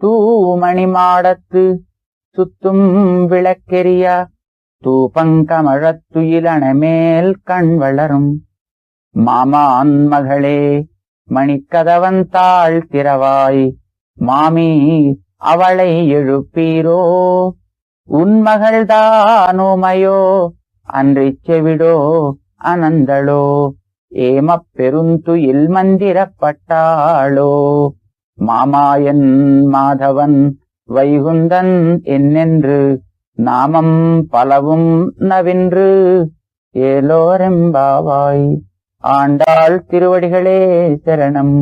தூமணி மாடத்து சுத்தும் விளக்கெரிய தூபங்கமழத்துயிலணமேல் கண் வளரும் மாமான் மகளே மணிக்கதவந்தாள் திறவாய் மாமி அவளை எழுப்பீரோ உன்மகள்தானோமையோ அன்றிச் செவிடோ அனந்தளோ ஏமப் பெருந்துயில் மந்திரப்பட்டாளோ மாமாயன் மாதவன் வைகுந்தன் என்னென்று நாமம் பலவும் நவின்று ஏலோரெம்பாவாய். ஆண்டாள் திருவடிகளே சரணம்.